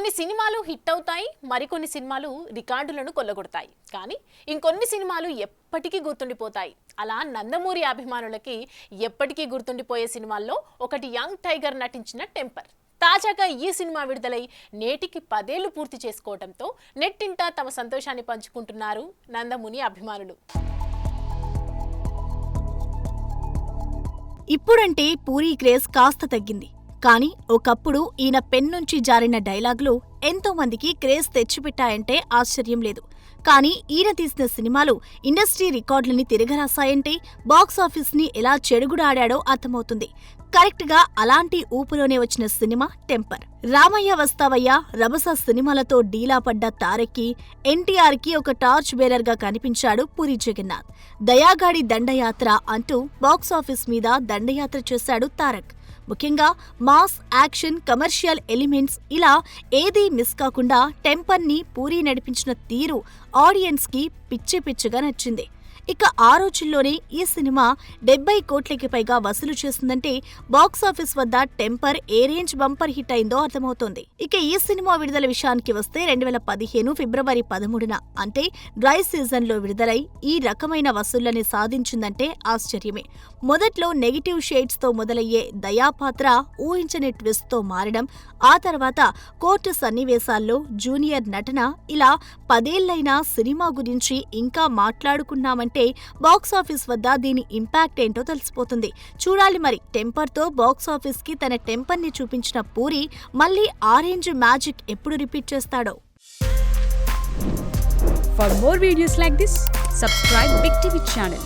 కొన్ని సినిమాలు హిట్ అవుతాయి, మరికొన్ని సినిమాలు రికార్డులను కొల్లగొడతాయి. కానీ ఇంకొన్ని సినిమాలు ఎప్పటికీ గుర్తుండిపోతాయి. అలా నందమూరి అభిమానులకి ఎప్పటికీ గుర్తుండిపోయే సినిమాల్లో ఒకటి యంగ్ టైగర్ నటించిన టెంపర్. తాజాగా ఈ సినిమా విడుదలై నేటికి 10 ఏళ్లు పూర్తి చేసుకోవడంతో నెట్టింట తమ సంతోషాన్ని పంచుకుంటున్నారు నందమూరి అభిమానులు. ఇప్పుడంటే పూరీ క్రేజ్ కాస్త తగ్గింది. కానీ ఒకప్పుడు ఈయన పెన్ నుంచి జారిన డైలాగులు ఎంతో మందికి క్రేజ్ తెచ్చిపెట్టాయంటే ఆశ్చర్యం లేదు. కానీ ఈయన తీసిన సినిమాలు ఇండస్ట్రీ రికార్డులని తిరగరాశాయంటే బాక్సాఫీస్ ని ఎలా చెడుగుడాడాడో అర్థమవుతుంది. కరెక్ట్ గా అలాంటి ఊపులోనే వచ్చిన సినిమా టెంపర్. రామయ్య వస్తావయ్య, రభస సినిమాలతో డీలా పడ్డ తారక్కి ఎన్టీఆర్ కి ఒక టార్చ్ బేరర్ గా కనిపించాడు పూరీ జగన్నాథ్. దయాగాడి దండయాత్ర అంటూ బాక్సాఫీస్ మీద దండయాత్ర చేశాడు తారక్. ముఖ్యంగా మాస్, యాక్షన్, కమర్షియల్ ఎలిమెంట్స్ ఇలా ఏదీ మిస్ కాకుండా టెంపర్ ని పూరీ నడిపించిన తీరు ఆడియన్స్ కి పిచ్చి పిచ్చిగా నచ్చింది. ఇక ఆ రోజుల్లోనే ఈ సినిమా 70 కోట్లకి పైగా వసూలు చేస్తుందంటే బాక్సాఫీస్ వద్ద టెంపర్ ఏ రేంజ్ బంపర్ హిట్ అయిందో అర్థమవుతోంది. ఇక ఈ సినిమా విడుదల విషయానికి వస్తే 2015 ఫిబ్రవరి 13న అంటే డ్రై సీజన్ లో విడుదలై ఈ రకమైన వసూళ్లని సాధించిందంటే ఆశ్చర్యమే. మొదట్లో నెగిటివ్ షేడ్స్ తో మొదలయ్యే దయాపాత్ర ఊహించని ట్విస్ట్ తో మారడం, ఆ తర్వాత కోర్టు సన్నివేశాల్లో జూనియర్ నటన, ఇలా 10 ఏళ్లైనా సినిమా గురించి ఇంకా మాట్లాడుకున్నామంటే బాక్సాఫీస్ వద్ద దీని ఇంపాక్ట్ ఏంటో తెలిసిపోతుంది. చూడాలి మరి టెంపర్ తో బాక్సాఫీస్ కి తన టెంపర్ ని చూపించిన పూరీ మళ్ళీ ఆరెంజ్ మ్యాజిక్ ఎప్పుడు రిపీట్ చేస్తాడో. For more videos like this, subscribe Big TV channel.